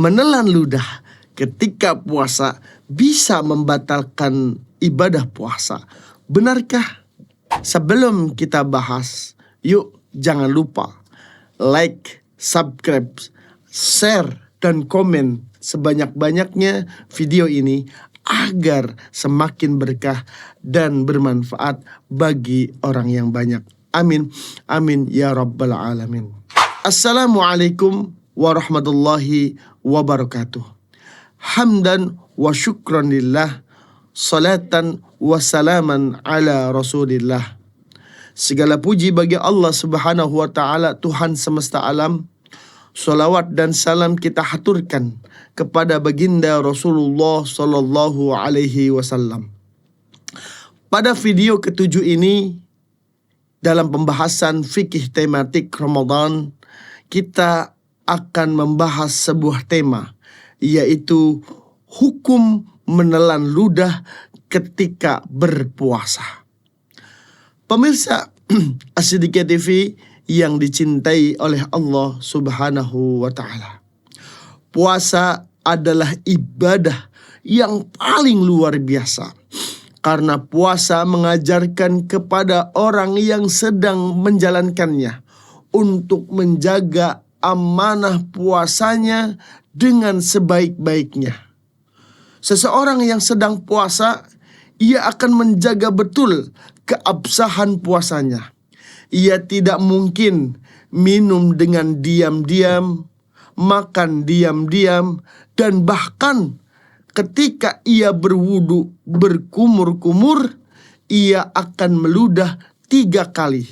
menelan ludah ketika puasa bisa membatalkan ibadah puasa. Benarkah? Sebelum kita bahas, yuk jangan lupa like, subscribe, share, dan komen sebanyak-banyaknya video ini agar semakin berkah dan bermanfaat bagi orang yang banyak. Amin. Amin ya rabbal alamin. Assalamualaikum warahmatullahi wabarakatuh. Hamdan wa syukran lillah, salatan wa salaman ala rasulillah. Segala puji bagi Allah subhanahu wa ta'ala, Tuhan semesta alam. Salawat dan salam kita haturkan kepada baginda Rasulullah sallallahu alaihi wasallam. Pada video ketujuh ini, dalam pembahasan fikih tematik Ramadan, kita akan membahas sebuah tema, yaitu hukum menelan ludah ketika berpuasa. Pemirsa As-Siddiqiyah TV yang dicintai oleh Allah subhanahu wa ta'ala, puasa adalah ibadah yang paling luar biasa. Karena puasa mengajarkan kepada orang yang sedang menjalankannya untuk menjaga amanah puasanya dengan sebaik-baiknya. Seseorang yang sedang puasa, ia akan menjaga betul keabsahan puasanya. Ia tidak mungkin minum dengan diam-diam, makan diam-diam, dan bahkan ketika ia berwudu berkumur-kumur, ia akan meludah 3 kali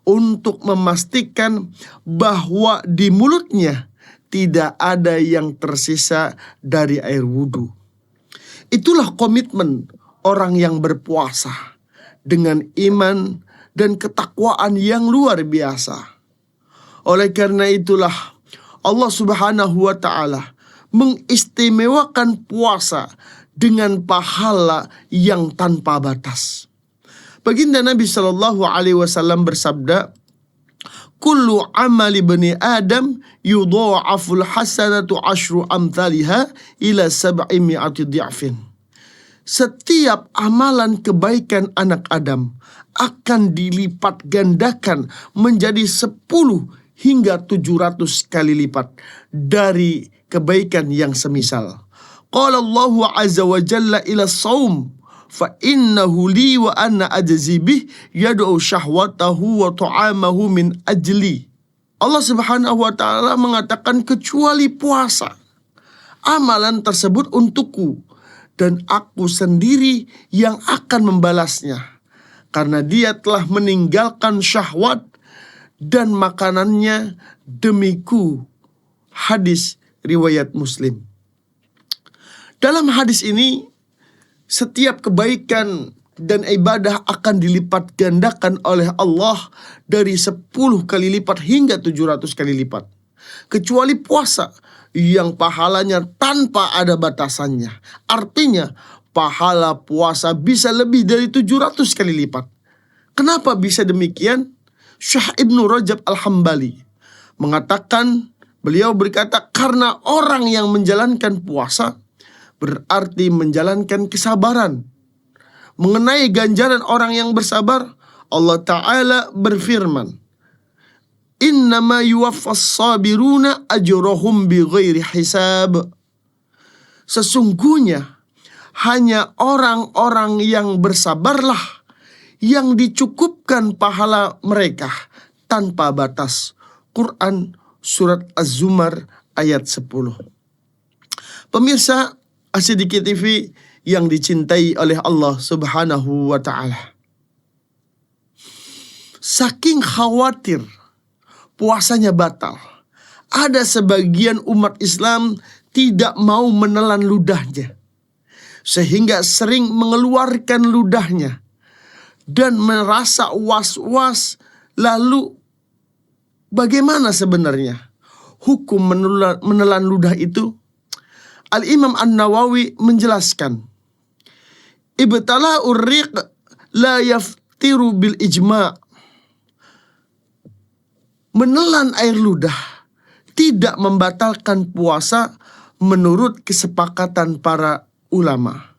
untuk memastikan bahwa di mulutnya tidak ada yang tersisa dari air wudu. Itulah komitmen orang yang berpuasa dengan iman dan ketakwaan yang luar biasa. Oleh karena itulah Allah subhanahu wa ta'ala mengistimewakan puasa dengan pahala yang tanpa batas. Baginda Nabi sallallahu alaihi wasallam bersabda, "Kullu amali bani Adam yudha'aful hasanatu asyru amthaliha ila 700 dhi'fin." Setiap amalan kebaikan anak Adam akan dilipat gandakan menjadi 10 hingga 700 kali lipat dari kebaikan yang semisal. Qala Allahu azza wa jalla ila shaum fa innahu li wa ana ajzi bih yad'u syahwatahu wa ta'amahu min ajli. Allah subhanahu wa ta'ala mengatakan, kecuali puasa, amalan tersebut untukku dan aku sendiri yang akan membalasnya, karena dia telah meninggalkan syahwat dan makanannya demiku. Hadis riwayat Muslim. Dalam hadis ini, setiap kebaikan dan ibadah akan dilipat gandakan oleh Allah dari 10 kali lipat hingga 700 kali lipat. Kecuali puasa yang pahalanya tanpa ada batasannya. Artinya pahala puasa bisa lebih dari 700 kali lipat. Kenapa bisa demikian? Syekh Ibnu Rajab Al-Hambali mengatakan, beliau berkata, karena orang yang menjalankan puasa berarti menjalankan kesabaran. Mengenai ganjaran orang yang bersabar, Allah Ta'ala berfirman, "Innama yuwaffas sabiruna ajrahum bighairi hisab." Sesungguhnya hanya orang-orang yang bersabarlah yang dicukupkan pahala mereka tanpa batas. Quran Surat Az-Zumar ayat 10. Pemirsa As-Siddiqiyah TV yang dicintai oleh Allah subhanahu wa ta'ala, saking khawatir puasanya batal, ada sebagian umat Islam tidak mau menelan ludahnya, sehingga sering mengeluarkan ludahnya dan merasa was-was. Lalu bagaimana sebenarnya hukum menelan ludah itu? Al-Imam An-Nawawi menjelaskan, ibtala'ur riq la yaftiru bil ijma'. Menelan air ludah tidak membatalkan puasa menurut kesepakatan para ulama.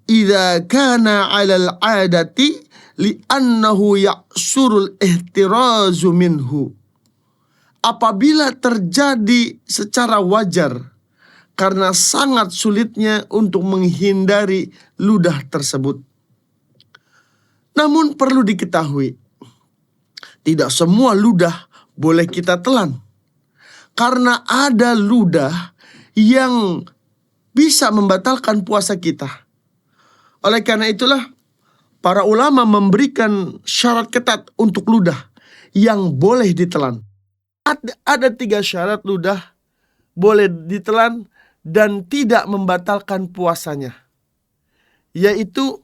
Idza kana 'alal 'adati li'annahu ya'surul ihtirazu minhu. Apabila terjadi secara wajar karena sangat sulitnya untuk menghindari ludah tersebut. Namun perlu diketahui, tidak semua ludah boleh kita telan. Karena ada ludah yang bisa membatalkan puasa kita. Oleh karena itulah, para ulama memberikan syarat ketat untuk ludah yang boleh ditelan. Ada 3 syarat ludah boleh ditelan dan tidak membatalkan puasanya, yaitu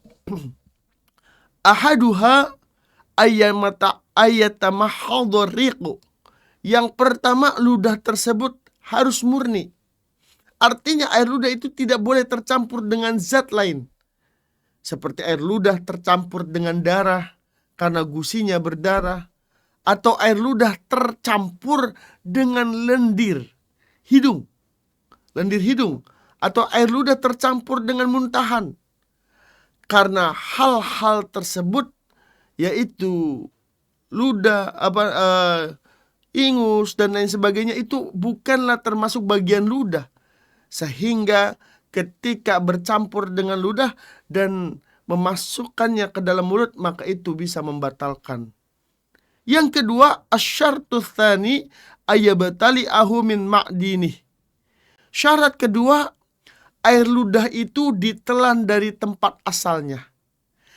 ahaduha ayatamahhadhur riqu. Yang pertama, ludah tersebut harus murni. Artinya air ludah itu tidak boleh tercampur dengan zat lain, seperti air ludah tercampur dengan darah karena gusinya berdarah, atau air ludah tercampur dengan lendir hidung, atau air ludah tercampur dengan muntahan. Karena hal-hal tersebut, yaitu ludah, ingus dan lain sebagainya, itu bukanlah termasuk bagian ludah, sehingga ketika bercampur dengan ludah dan memasukkannya ke dalam mulut, maka itu bisa membatalkan. Yang kedua, asyartu tsani ayabtali'ahu min ma'dinih. Syarat kedua, air ludah itu ditelan dari tempat asalnya,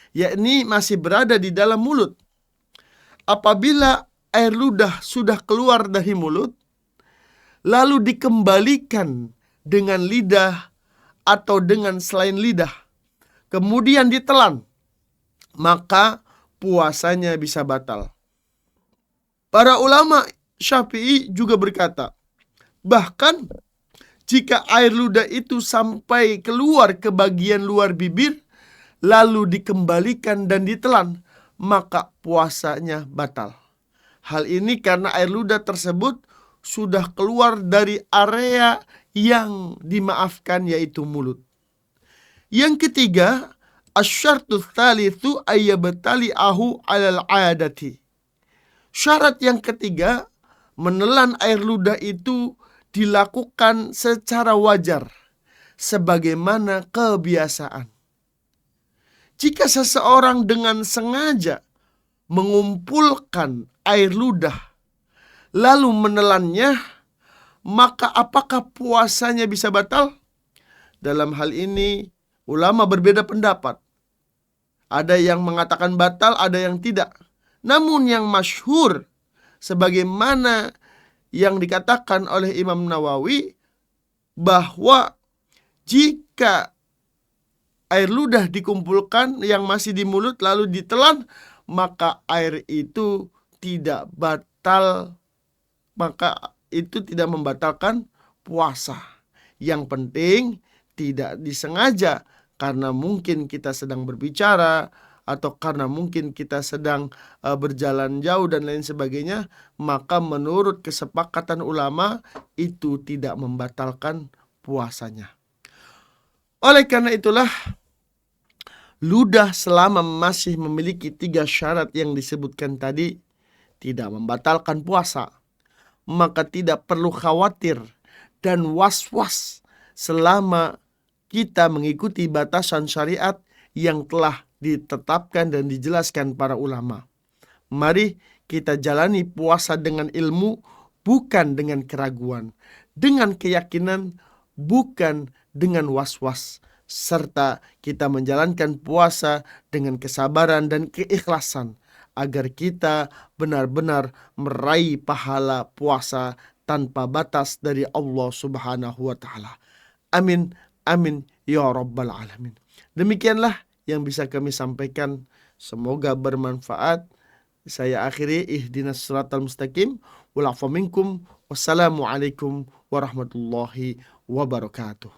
yakni masih berada di dalam mulut. Apabila air ludah sudah keluar dari mulut, lalu dikembalikan dengan lidah atau dengan selain lidah, kemudian ditelan, maka puasanya bisa batal. Para ulama Syafi'i juga berkata, bahkan jika air ludah itu sampai keluar ke bagian luar bibir, lalu dikembalikan dan ditelan, maka puasanya batal. Hal ini karena air ludah tersebut sudah keluar dari area yang dimaafkan, yaitu mulut. Yang ketiga, asyartu tsalitsu ayyabtali'ahu 'alal 'adati. Syarat yang ketiga, menelan air ludah itu dilakukan secara wajar, sebagaimana kebiasaan. Jika seseorang dengan sengaja mengumpulkan air ludah lalu menelannya, maka apakah puasanya bisa batal? Dalam hal ini ulama berbeda pendapat. Ada yang mengatakan batal, ada yang tidak. Namun yang masyhur, sebagaimana yang dikatakan oleh Imam Nawawi, bahwa jika air ludah dikumpulkan yang masih di mulut lalu ditelan, maka air itu tidak batal, maka itu tidak membatalkan puasa. Yang penting tidak disengaja, karena mungkin kita sedang berbicara atau karena mungkin kita sedang berjalan jauh dan lain sebagainya, maka menurut kesepakatan ulama itu tidak membatalkan puasanya. Oleh karena itulah, ludah selama masih memiliki 3 syarat yang disebutkan tadi tidak membatalkan puasa, maka tidak perlu khawatir dan was-was selama kita mengikuti batasan syariat yang telah ditetapkan dan dijelaskan para ulama. Mari kita jalani puasa dengan ilmu, bukan dengan keraguan, dengan keyakinan, bukan dengan was-was, serta kita menjalankan puasa dengan kesabaran dan keikhlasan, agar kita benar-benar meraih pahala puasa tanpa batas dari Allah Subhanahu wa Ta'ala. Amin, amin, ya Rabbal Alamin. Demikianlah yang bisa kami sampaikan. Semoga bermanfaat. Saya akhiri, ihdinas siratal mustaqim. Wal afu minkum. Wassalamualaikum warahmatullahi wabarakatuh.